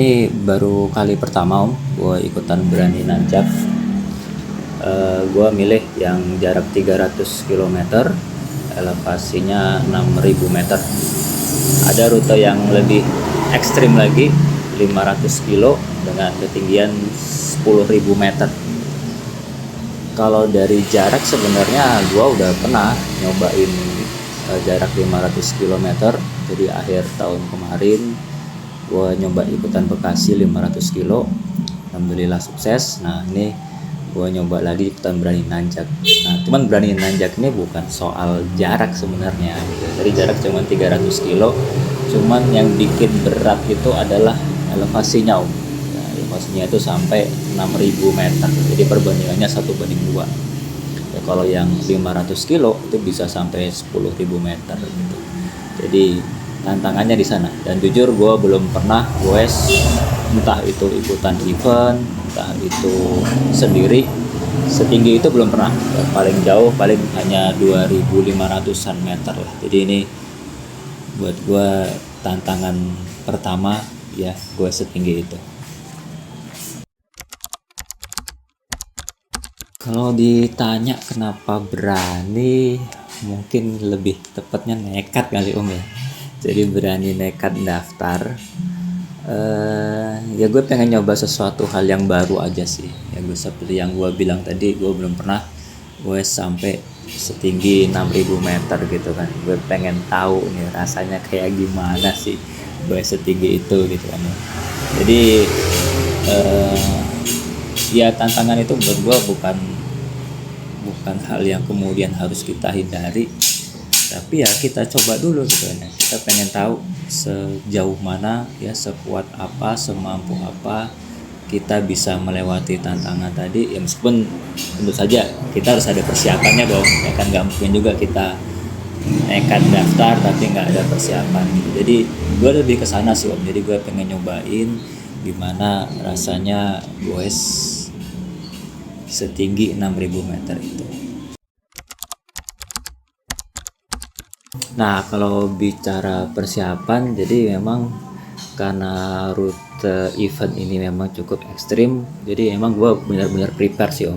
ini baru kali pertama gue ikutan berani nanjak. Gue milih yang jarak 300 km, elevasinya 6.000 meter. Ada rute yang lebih ekstrim lagi, 500 kilo dengan ketinggian 10.000 meter. Kalau dari jarak sebenarnya gue udah pernah nyobain jarak 500 km. Jadi akhir tahun kemarin gue nyoba ikutan Bekasi 500 kilo, alhamdulillah sukses. Nah ini gue nyoba lagi ikutan berani nanjak. Nah cuman berani nanjak ini bukan soal jarak sebenarnya, dari jarak cuma 300 kilo, cuman yang bikin berat itu adalah elevasinya Nah, elevasinya itu sampai 6.000 meter, jadi perbandingannya 1:2. Ya, kalau yang 500 kilo itu bisa sampai 10.000 meter gitu. Jadi tantangannya di sana. Dan jujur gue belum pernah goes, entah itu ikutan event, entah itu sendiri, setinggi itu belum pernah. Ya, paling jauh paling hanya 2.500-an meter lah. Jadi ini buat gue tantangan pertama ya, gue setinggi itu. Kalau ditanya kenapa berani, mungkin lebih tepatnya nekat kali ya. Jadi berani nekat daftar. Ya gue pengen nyoba sesuatu hal yang baru aja sih. Ya gue seperti yang gue bilang tadi, gue belum pernah gue sampai setinggi 6.000 meter gitu kan. Gue pengen tahu nih rasanya kayak gimana sih gue setinggi itu gitu kan. Jadi ya tantangan itu buat gue bukan hal yang kemudian harus kita hindari, tapi ya kita coba dulu gitu kan. Kita pengen tahu sejauh mana ya, sekuat apa, semampu apa kita bisa melewati tantangan tadi. Ya meskipun tentu saja kita harus ada persiapannya dong, ya kan nggak mungkin juga kita nekat daftar tapi nggak ada persiapan gitu. Jadi gue lebih ke sana sih jadi gue pengen nyobain gimana rasanya goes setinggi 6.000 meter itu. Nah kalau bicara persiapan, jadi memang karena rute event ini memang cukup ekstrim, jadi memang gue benar-benar prepare sih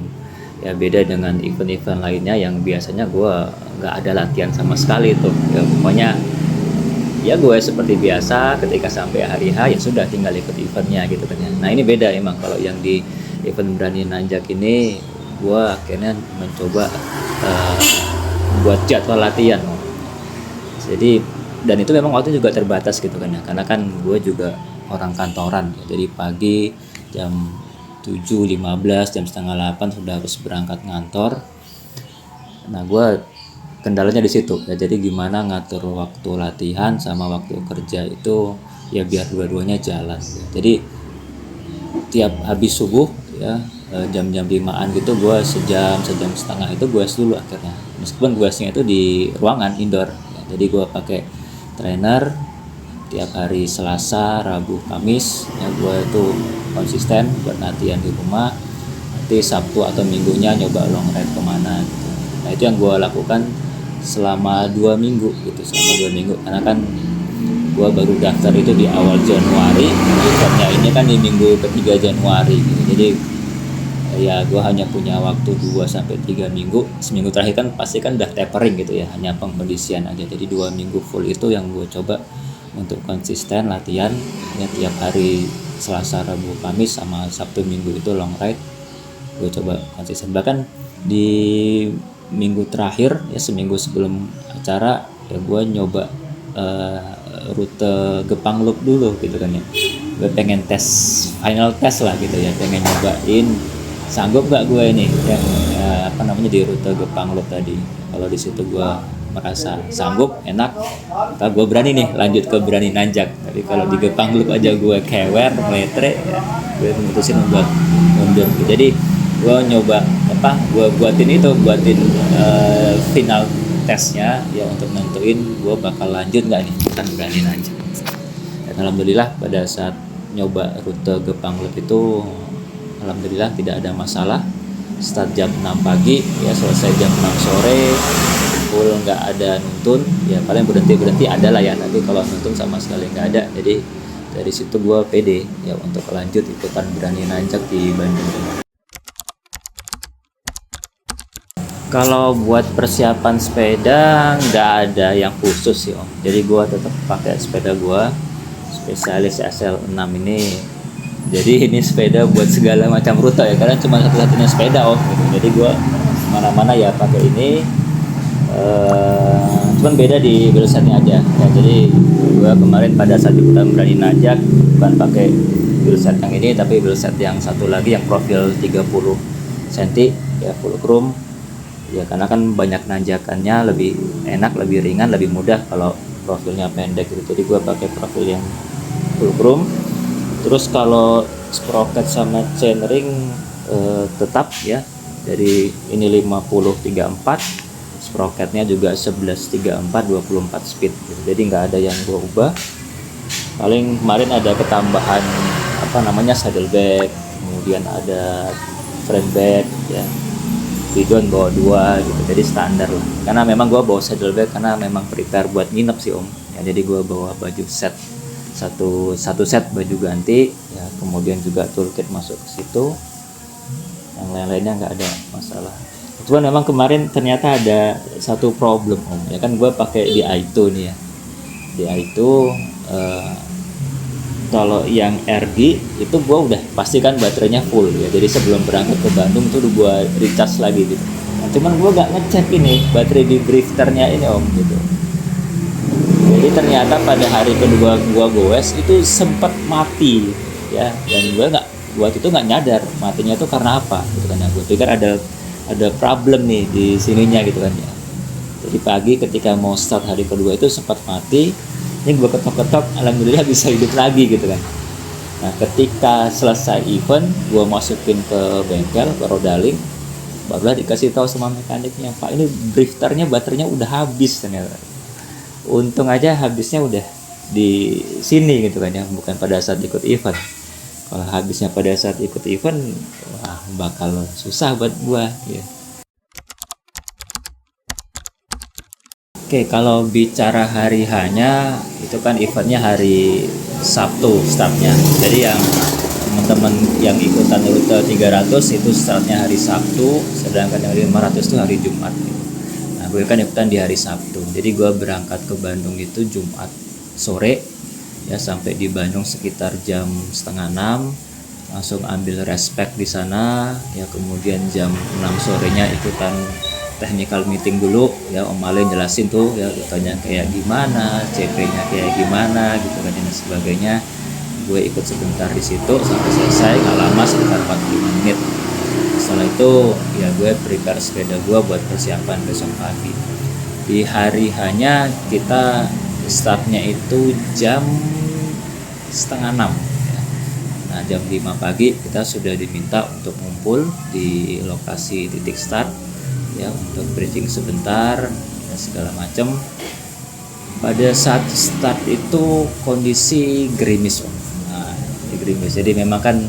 ya, beda dengan event-event lainnya yang biasanya gue nggak ada latihan sama sekali tuh ya. Pokoknya ya gue seperti biasa, ketika sampai hari H ya sudah tinggal ikut eventnya gitu kan ya. Nah ini beda emang, kalau yang di event berani nanjak ini gue akhirnya mencoba buat jadwal latihan. Jadi dan itu memang waktu juga terbatas gitu kan ya, karena kan gue juga orang kantoran ya. Jadi pagi jam 7.15, jam setengah 8 sudah harus berangkat ngantor. Nah gue kendalanya di situ ya, jadi gimana ngatur waktu latihan sama waktu kerja itu ya biar dua-duanya jalan. Jadi tiap habis subuh ya, jam-jam 5-an gitu, gue sejam setengah itu gue dulu akhirnya, meskipun gue itu di ruangan indoor ya. Jadi gue pakai trainer tiap hari Selasa, Rabu, Kamis ya, gue itu konsisten buat latihan di rumah. Nanti Sabtu atau Minggunya nyoba long ride kemana gitu. Nah itu yang gue lakukan selama 2 minggu gitu, karena kan gue baru daftar itu di awal Januari, eventnya ini kan di minggu ketiga Januari gitu. Jadi ya gue hanya punya waktu 2-3 minggu. Seminggu terakhir kan pasti kan udah tapering gitu ya, hanya pengkondisian aja. Jadi 2 minggu full itu yang gue coba untuk konsisten latihan ya, tiap hari Selasa, Rabu, Kamis sama Sabtu Minggu itu long ride gue coba konsisten. Bahkan di minggu terakhir ya, seminggu sebelum acara ya, gue nyoba rute Gepang Loop dulu gitu kan ya. Gue pengen final test lah gitu ya, pengen nyobain sanggup gak gue ini yang di rute Gepang Loop tadi. Kalau di situ gue merasa sanggup, enak, maka gue berani nih lanjut ke berani nanjak. Tapi kalau di Gepang Loop aja gue kewer, meletre ya, gue memutusin buat mundur. Jadi gue nyoba gue buatin final tesnya ya, untuk nentuin gue bakal lanjut nggak nih kan berani nanjak. Dan alhamdulillah pada saat nyoba rute Gepang Loop itu alhamdulillah tidak ada masalah. Start jam 6 pagi ya, selesai jam 6 sore, full, nggak ada nuntun ya, paling berhenti ada lah ya, tapi kalau nuntun sama sekali nggak ada. Jadi dari situ gue pede ya untuk lanjut ikutan berani nanjak di Bandung. Kalau buat persiapan sepeda nggak ada yang khusus sih om, jadi gue tetap pakai sepeda gue spesialis SL6 ini. Jadi ini sepeda buat segala macam rute ya, karena cuma satu-satunya sepeda om gitu. Jadi gue mana-mana ya pakai ini. Cuman beda di wheelsetnya aja ya. Jadi gue kemarin pada saat ikutan berani nanjak bukan pakai wheelset yang ini, tapi wheelset yang satu lagi yang profil 30 cm ya, full chrome ya, karena kan banyak nanjakannya, lebih enak, lebih ringan, lebih mudah kalau profilnya pendek gitu. Jadi gue pakai profil yang full chrome. Terus kalau sprocket sama chainring tetap ya, dari ini 50-34, sprocketnya juga 11-34 24 speed gitu. Jadi nggak ada yang gue ubah. Paling kemarin ada ketambahan saddlebag, kemudian ada frame bag ya, bidon bawa 2 gitu, jadi standar lah. Karena memang gue bawa saddlebag karena memang prepare buat nginep sih om ya. Jadi gue bawa baju set satu set baju ganti ya, kemudian juga toolkit masuk ke situ, yang lain-lainnya nggak ada masalah. Cuman memang kemarin ternyata ada satu problem om ya, kan gue pakai di Aito nih ya, di Aito kalau yang RG itu gue udah pastikan baterainya full ya, jadi sebelum berangkat ke Bandung tuh udah gue recharge lagi gitu. Nah, cuman gue gak ngecek ini baterai di drifternya ini om gitu. Jadi ternyata pada hari kedua gue goes itu sempat mati ya, dan gue waktu itu nggak nyadar matinya itu karena apa gitu kan ya. Gue pikir ada problem nih di sininya gitu kan ya. Jadi pagi ketika mau start hari kedua itu sempat mati. Ini gue ketok-ketok, alhamdulillah bisa hidup lagi gitu kan. Nah ketika selesai event, gue masukin ke bengkel, ke Rodaling, barulah dikasih tahu sama mekaniknya, Pak ini drifternya baterainya udah habis ternyata. Untung aja habisnya udah di sini gitu kan ya, bukan pada saat ikut event. Kalau habisnya pada saat ikut event, wah bakal susah buat gue ya. Oke, kalau bicara hari hanya itu kan eventnya hari Sabtu startnya. Jadi yang teman-teman yang ikutan rute 300 itu startnya hari Sabtu, sedangkan yang 500 itu hari Jumat. Nah, gue kan ikutan di hari Sabtu. Jadi gue berangkat ke Bandung itu Jumat sore ya, sampai di Bandung sekitar jam 5:30, langsung ambil respect di sana ya, kemudian jam 6 sorenya ikutan technical meeting dulu ya, Om Ale jelasin tuh ya rutenya kayak gimana, CP-nya kayak gimana gitu kan dan sebagainya. Gue ikut sebentar di situ sampai selesai, nggak lama, sekitar 45 menit. Setelah itu ya gue prepare sepeda gue buat persiapan besok pagi. Di hari hanya kita startnya itu jam 5:30 ya. Nah jam 5 pagi kita sudah diminta untuk ngumpul di lokasi titik start ya, untuk briefing sebentar dan segala macam. Pada saat start itu kondisi gerimis om. Nah, gerimis. Jadi memang kan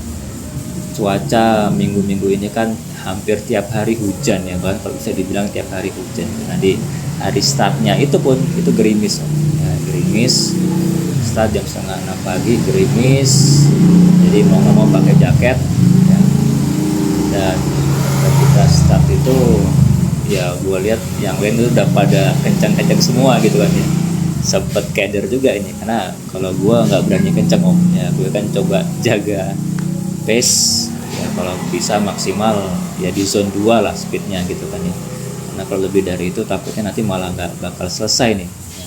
cuaca minggu-minggu ini kan hampir tiap hari hujan ya, bahkan kalau bisa dibilang tiap hari hujan. Nah di hari startnya itu pun itu gerimis om. Ya, gerimis. Start jam 5:30 pagi gerimis. Jadi mau nggak mau pakai jaket ya. Dan ketika start itu ya gue lihat yang lain itu udah pada kencang-kencang semua gitu kan ya, sempet keder juga ini, karena kalau gue nggak berani kencang om ya, gue kan coba jaga pace ya, kalau bisa maksimal ya di zone 2 lah speednya gitu kan ya, karena kalau lebih dari itu takutnya nanti malah nggak bakal selesai nih ya.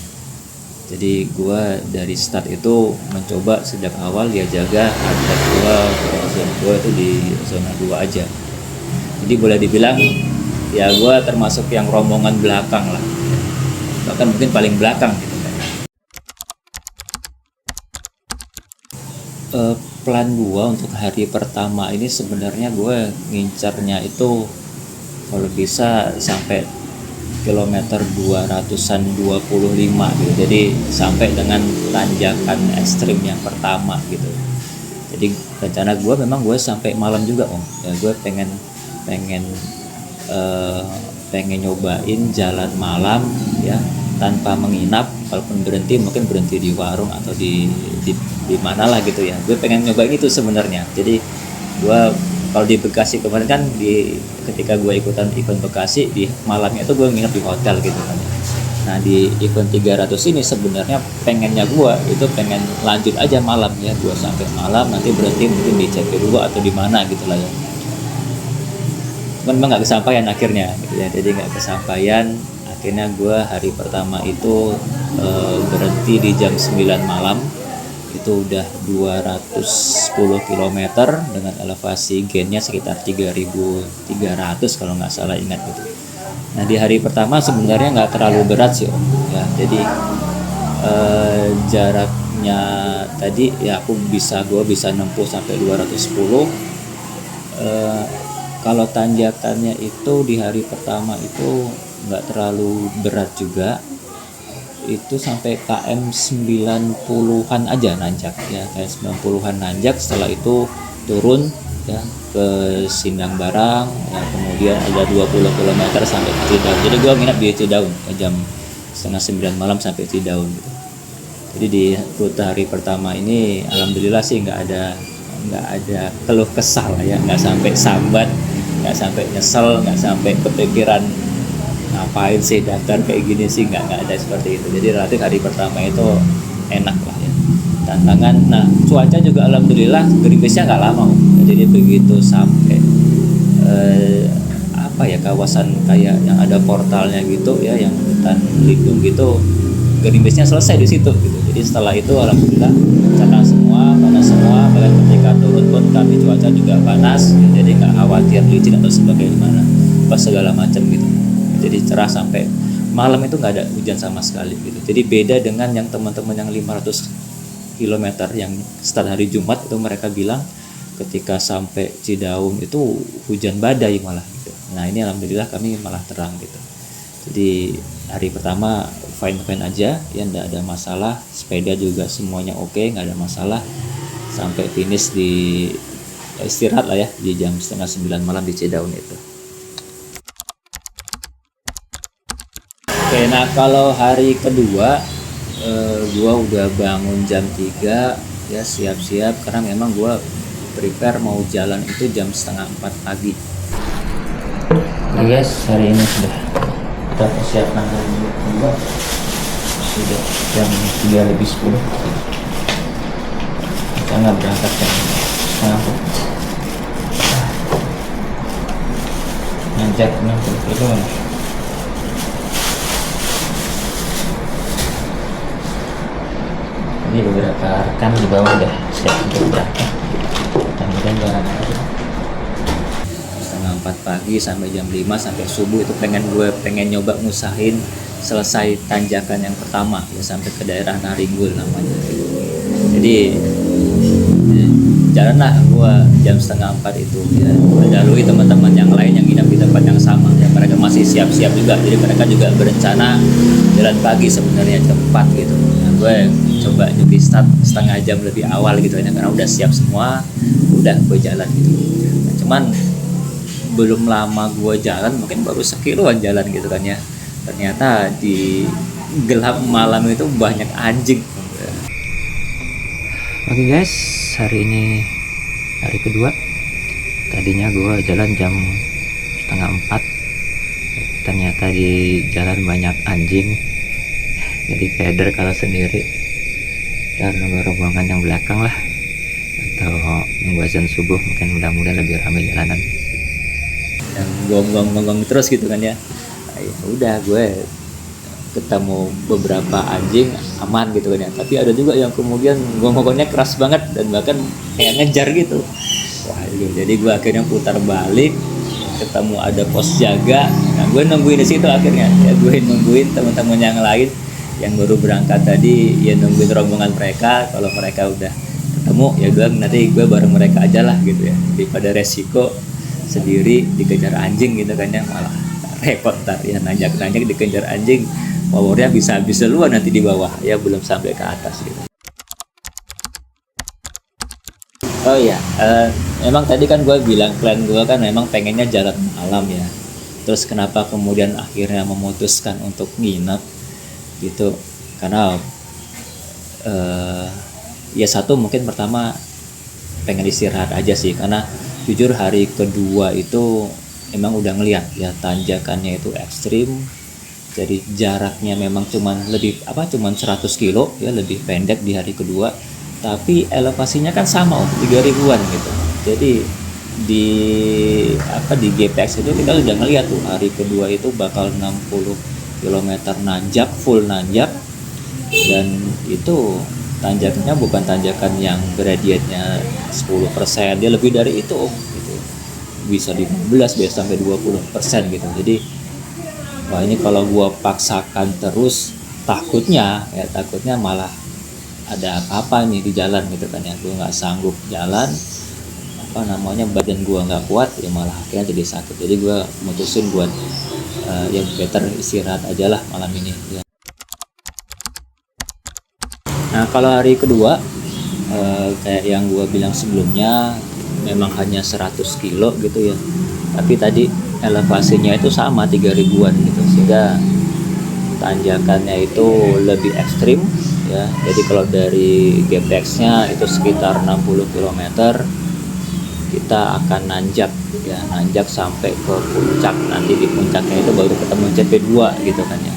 Jadi gue dari start itu mencoba sejak awal ya jaga agar gue zone 2 itu di zona 2 aja. Jadi boleh dibilang ya gue termasuk yang rombongan belakang lah, bahkan mungkin paling belakang gitu kan. Plan gue untuk hari pertama ini sebenarnya gue ngincarnya itu kalau bisa sampai kilometer 200-an 25 gitu, jadi sampai dengan tanjakan ekstrim yang pertama gitu. Jadi rencana gue memang gue sampai malam juga om ya, gue pengen nyobain jalan malam ya, tanpa menginap, walaupun berhenti mungkin berhenti di warung atau di mana lah gitu ya. Gue pengen nyobain itu sebenarnya. Jadi gue kalau di Bekasi kemarin kan ketika gue ikutan event Bekasi di malamnya itu gue nginep di hotel gitu kan. Nah di event 300 ini sebenarnya pengennya gue itu pengen lanjut aja malam ya, gue sampai malam nanti berhenti mungkin di CP2 atau di mana gitu lah ya. Cuman memang nggak kesampaian akhirnya gitu ya, jadi nggak kesampaian. Akhirnya gue hari pertama itu berhenti di jam 9 malam. Itu udah 210 km dengan elevasi gainnya sekitar 3.300 kalau nggak salah ingat gitu. Nah di hari pertama sebenarnya nggak terlalu berat sih Om ya, jadi jaraknya tadi ya gue bisa nempuh sampai 210. Kalau tanjakannya itu di hari pertama itu nggak terlalu berat juga, itu sampai KM 90-an aja nanjak ya, kayak 90-an nanjak. Setelah itu turun ya ke Sindang Barang ya, kemudian ada 20 km sampai ke Cidaun. Jadi gue nginap di Cidaun ya, jam setengah 9 malam sampai Cidaun gitu. Jadi di rute hari pertama ini alhamdulillah sih nggak ada keluh kesal ya, nggak sampai sambat, nggak sampai nyesel, nggak sampai kepikiran ngapain sih daftar kayak gini sih, nggak ada seperti itu. Jadi relatif hari pertama itu enak lah ya, tantangan. Nah cuaca juga alhamdulillah gerimisnya nggak lama jadi begitu sampai kawasan kayak yang ada portalnya gitu ya, yang hutan lindung gitu, gerimisnya selesai di situ gitu. Jadi setelah itu alhamdulillah cerah semua, panas semua. Bahkan ketika turun pun kami cuaca juga panas ya, jadi nggak khawatir licin atau sebagaimana pas segala macam gitu. Jadi cerah sampai malam itu nggak ada hujan sama sekali gitu. Jadi beda dengan yang teman-teman yang 500 km yang start hari Jumat itu, mereka bilang ketika sampai Cidaun itu hujan badai malah gitu. Nah ini alhamdulillah kami malah terang gitu. Jadi hari pertama fine aja ya, nggak ada masalah. Sepeda juga semuanya oke, nggak ada masalah. Sampai finish di istirahat lah ya di jam setengah 9 malam di Cidaun itu. Oke, nah kalau hari kedua gue udah bangun jam 3 ya, siap-siap karena memang gue prepare mau jalan itu jam setengah 4 pagi. Oke guys, hari ini sudah kita persiapkan hari kedua, sudah jam 3:10. Kita nggak berangkat jam setengah 4. Nanjak 60 km. Ini beberapa rekan di bawah udah siap untuk berangkat. Kemudian berangkat setengah 4 pagi sampai jam 5 sampai subuh itu pengen nyoba ngusahin selesai tanjakan yang pertama ya, sampai ke daerah Naringgul namanya. Jadi jalanlah gue jam setengah 4 itu ya, mendahului teman-teman yang lain yang nginap di tempat yang sama ya. Mereka masih siap-siap juga, jadi mereka juga berencana jalan pagi sebenarnya jam 4 gitu. Nah, gue coba nyubi start setengah jam lebih awal gitu ya, karena udah siap semua, udah gue jalan gitu. Nah, cuman belum lama gue jalan, mungkin baru sekiloan jalan gitu kan ya, ternyata di gelap malam itu banyak anjing. Oke guys, hari ini hari kedua. Tadinya gue jalan jam setengah 4, ternyata di jalan banyak anjing. Jadi keder kalau sendiri, dan nunggu rombongan yang belakang lah, atau nunggu azan subuh mungkin mudah-mudahan lebih ramai jalanan. Yang gonggong terus gitu kan ya. Ya udah, gue ketemu beberapa anjing aman gitu kan ya, tapi ada juga yang kemudian gonggongnya keras banget dan bahkan kayak ngejar gitu. Wah, jadi gue akhirnya putar balik, ketemu ada pos jaga. Nah gue nungguin di situ akhirnya ya, gue nungguin teman-teman yang lain yang baru berangkat tadi ya, nungguin rombongan mereka. Kalau mereka udah ketemu ya gue bareng mereka aja lah gitu ya, daripada resiko sendiri dikejar anjing gitu kan ya, malah repot ntar ya, nanjak dikejar anjing, powernya bisa habis duluan nanti di bawah ya, belum sampai ke atas gitu. Oh iya, emang tadi kan gue bilang plan gue kan memang pengennya jalan malam ya. Terus kenapa kemudian akhirnya memutuskan untuk nginep? gitu. Karena ya satu mungkin pertama pengen istirahat aja sih, karena jujur hari kedua itu emang udah ngeliat ya tanjakannya itu ekstrim. Jadi jaraknya memang cuman 100 kilo ya, lebih pendek di hari kedua, tapi elevasinya kan sama 3000-an gitu. Jadi di GPX itu kita udah ngeliat tuh hari kedua itu bakal 60 km nanjak, full nanjak, dan itu tanjakannya bukan tanjakan yang gradientnya 10%, dia lebih dari itu gitu. Bisa 15, bisa sampai 20% gitu. Jadi wah, ini kalau gua paksakan terus takutnya malah ada apa-apa nih di jalan gitu kan ya. Gua nggak sanggup jalan, badan gua nggak kuat ya, malah akhirnya jadi sakit. Jadi gua mutusin buat ya better istirahat aja lah malam ini ya. Nah kalau hari kedua kayak yang gua bilang sebelumnya, memang hanya 100 kilo gitu ya, tapi tadi elevasinya itu sama 3000-an gitu, sehingga tanjakannya itu lebih ekstrim ya. Jadi kalau dari GPX nya itu sekitar 60 km, kita akan nanjak sampai ke puncak. Nanti di puncaknya itu baru ketemu CP2 gitu kan ya.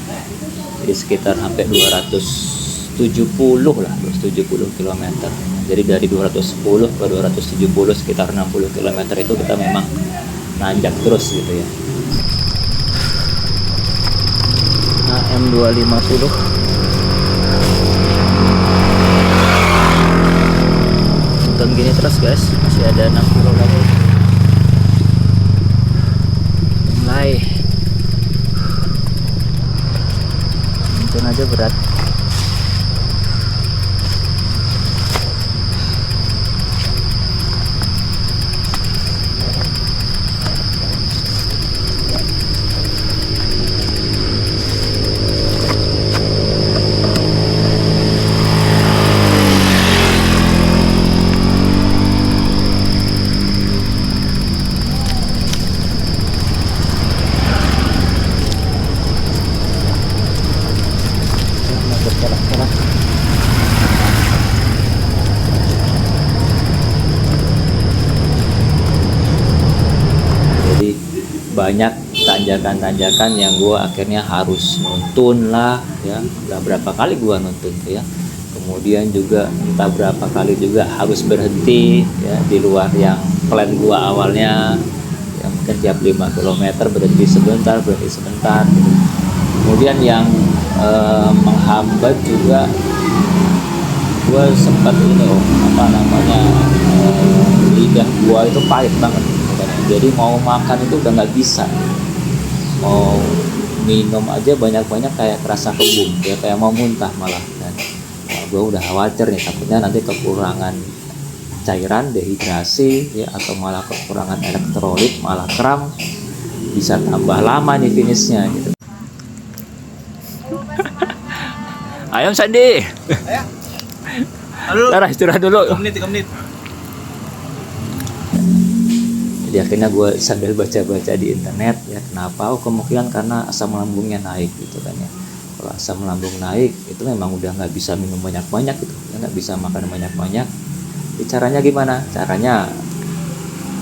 Jadi sekitar sampai 270 km. Jadi dari 210 ke 270 sekitar 60 km itu kita memang nanjak terus gitu ya. AM250 nonton gini terus guys, masih ada 6 kilo lagi. Mulai nonton aja berat. Banyak tanjakan-tanjakan yang gue akhirnya harus nuntun lah ya. Udah berapa kali gue nuntun tuh ya. Kemudian juga entah berapa kali juga harus berhenti ya, di luar yang plan gue awalnya ya, mungkin tiap 5 km berhenti sebentar gitu. Kemudian yang menghambat juga, gue sempat ini lidah gue itu pahit banget. Jadi mau makan itu udah nggak bisa, mau minum aja banyak-banyak kayak kerasa kembung ya, kayak mau muntah malah. Dan gue udah khawatir nih, takutnya nanti kekurangan cairan, dehidrasi ya, atau malah kekurangan elektrolit, malah kram, bisa tambah lama nih finishnya gitu. Ayo Sandi, ayo istirahat dulu. 3 menit. Jadi akhirnya gue sambil baca-baca di internet ya, kenapa? Kemungkinan karena asam lambungnya naik gitu kan ya. Kalau asam lambung naik itu memang udah nggak bisa minum banyak-banyak gitu ya, nggak bisa makan banyak-banyak. Jadi caranya gimana? Caranya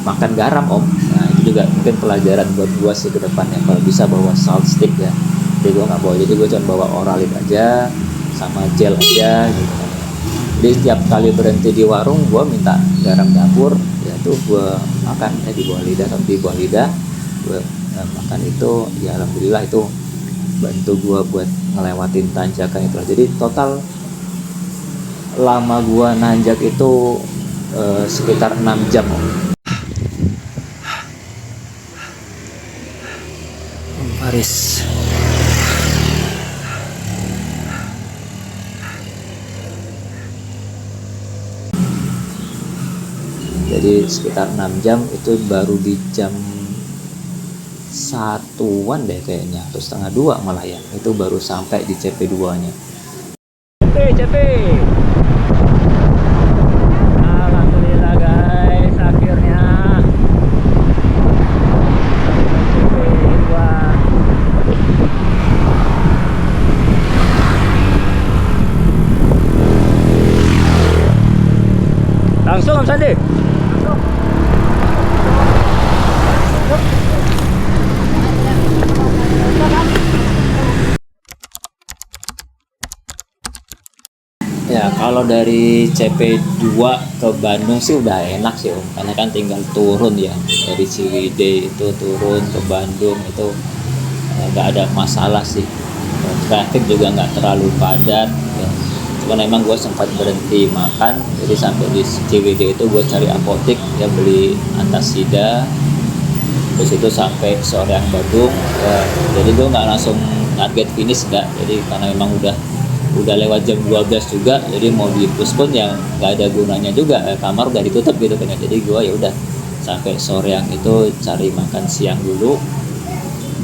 makan garam om. Nah itu juga mungkin pelajaran buat gue sih ke depannya, kalau bisa bawa salt stick ya. Jadi gue nggak bawa, jadi gue cuma bawa Oralit aja sama gel aja gitu kan. Jadi setiap kali berhenti di warung gue minta garam dapur ya, tuh gue makan ya di bawah lidah, gue makan itu ya, alhamdulillah itu bantu gue buat ngelewatin tanjakan itu. Jadi total lama gue nanjak itu sekitar 6 jam. Paris. Jadi sekitar 6 jam itu baru di jam 1-an deh kayaknya, atau 1:30 malah ya, itu baru sampai di CP2 nya. CP alhamdulillah guys, akhirnya CP2. Om Sandi. Ya kalau dari CP2 ke Bandung sih udah enak sih Om, karena kan tinggal turun ya dari Ciwidey itu turun ke Bandung itu nggak ada masalah sih. Traffic juga nggak terlalu padat ya. Cuman emang gue sempat berhenti makan, jadi sampai di Ciwidey itu gue cari apotik ya, beli antasida, terus itu sampai Soreang Bandung ya. Jadi gue nggak langsung target finish nggak, jadi karena memang udah lewat jam 12 juga, jadi mau dipush pun ya nggak ada gunanya juga, kamar udah ditutup gitu kan ya. Jadi gue ya udah sampai Soreang itu cari makan siang dulu,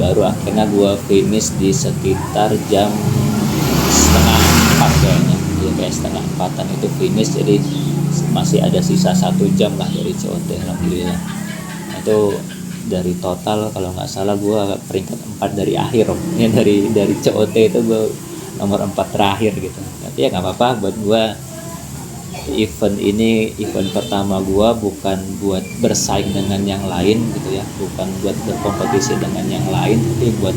baru akhirnya gue finish di sekitar jam setengah 4 kayaknya ya, kayak setengah 4-an itu finish. Jadi masih ada sisa 1 jam lah dari COT, alhamdulillah. Itu dari total kalau nggak salah gue peringkat 4 dari akhir ya, dari COT itu gue nomor 4 terakhir gitu. Tapi ya nggak apa-apa, buat gue event ini event pertama gue, bukan buat bersaing dengan yang lain gitu ya, bukan buat berkompetisi dengan yang lain, tapi buat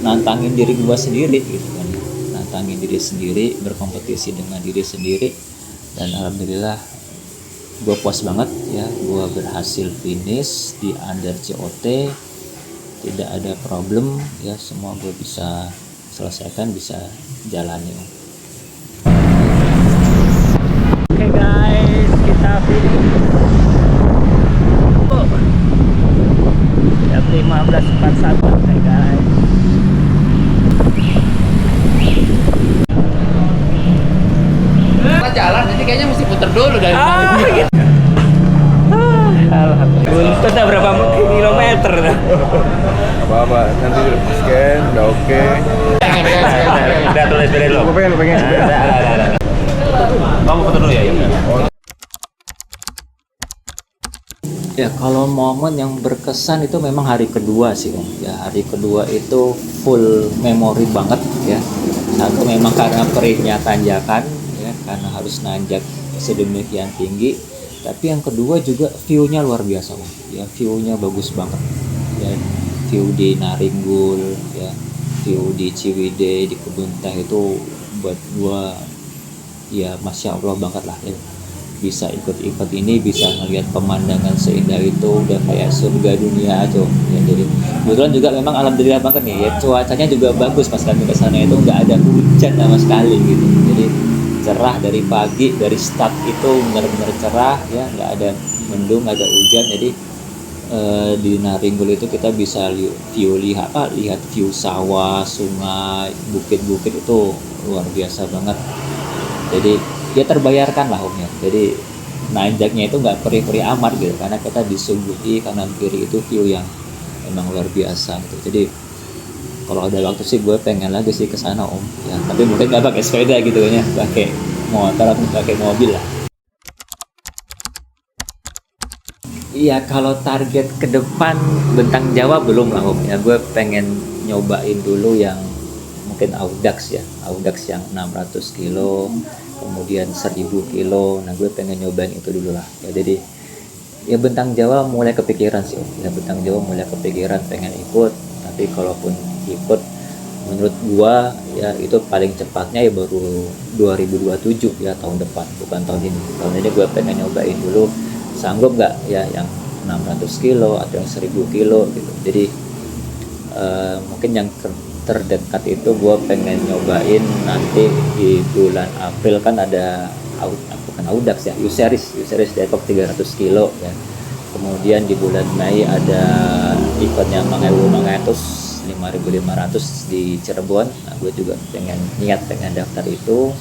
nantangin diri gue sendiri gitu kan, nantangin diri sendiri, berkompetisi dengan diri sendiri. Dan alhamdulillah gue puas banget ya, gue berhasil finish di under COT, tidak ada problem ya, semua gue bisa selesaikan, bisa jalani. Oke guys, kita finish jam 15.41 oke guys. Kita jalan, jadi kayaknya mesti puter dulu dari Gitu. Alhamdulillah. Udah berapa kilometer? apa-apa, nanti scan, udah oke. Udah tulis beda dulu. Gue pengen Kamu foto dulu ya? Ya kalau momen yang berkesan itu memang hari kedua sih Om. Ya hari kedua itu full memori banget ya. Satu memang karena perihnya tanjakan ya, karena harus nanjak sedemikian tinggi. Tapi yang kedua juga view-nya luar biasa Om. Ya view-nya bagus banget. Ya view di Naringgul ya, view di Ciwidey, di Kebun Teh itu buat gua ya masya Allah banget lah ya. Bisa ikut event ini, bisa ngelihat pemandangan seindah itu, udah kayak surga dunia aja ya. Jadi kebetulan juga memang alhamdulillah banget nih ya, cuacanya juga bagus pas kami kesana itu, nggak ada hujan sama sekali gitu. Jadi cerah dari pagi, dari start itu benar-benar cerah ya, nggak ada mendung, nggak ada hujan. Jadi di Naringgul itu kita bisa lihat view sawah, sungai, bukit-bukit itu luar biasa banget. Jadi ya terbayarkan lah Om ya. Jadi nanjaknya itu nggak perih-perih amat gitu, karena kita disuguhi kanan kiri itu view yang memang luar biasa gitu. Jadi kalau ada waktu sih gue pengen lagi sih ke sana Om ya, tapi mungkin nggak pakai sepeda gitu ya, pakai motor atau pakai mobil lah. Iya kalau target ke depan Bentang Jawa belum lah Om ya, gue pengen nyobain dulu yang mungkin Audax ya, Audax yang 600 kilo kemudian 1000 kilo. Nah gue pengen nyobain itu dulu lah ya. Jadi ya Bentang Jawa mulai kepikiran sih Om ya, Bentang Jawa mulai kepikiran pengen ikut. Tapi kalaupun ikut menurut gua ya itu paling cepatnya ya baru 2027 ya, tahun depan, bukan tahun ini. Tahun ini gue pengen nyobain dulu sanggup nggak ya yang 600 kilo atau yang 1000 kilo gitu. Jadi mungkin yang terdekat itu gue pengen nyobain nanti di bulan April, kan ada bukan Audax ya, U-Series Depok 300 kilo ya. Kemudian di bulan Mei ada eventnya Mangewu 5.500 di Cirebon. Nah gue juga pengen daftar itu.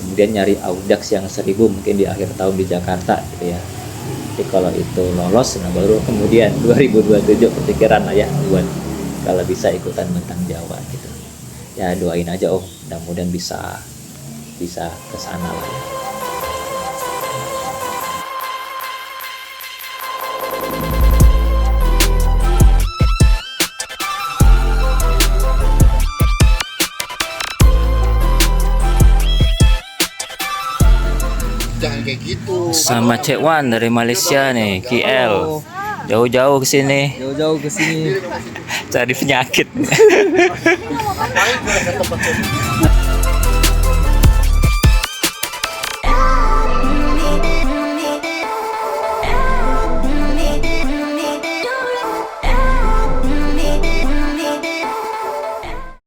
Kemudian nyari Audax yang 1000 mungkin di akhir tahun di Jakarta gitu ya. Jadi kalau itu lolos, nah baru kemudian 2027 kepikiran lah ya buat kalau bisa ikutan Bentang Jawa gitu. Ya doain aja Om, mudah-mudahan bisa ke sana lah ya. jangan kayak gitu. Sama Cek Wan dari Malaysia nih, KL. Jauh-jauh ke sini Jauh-jauh ke sini. cari penyakit. Ngapain ke tempat kayak gitu?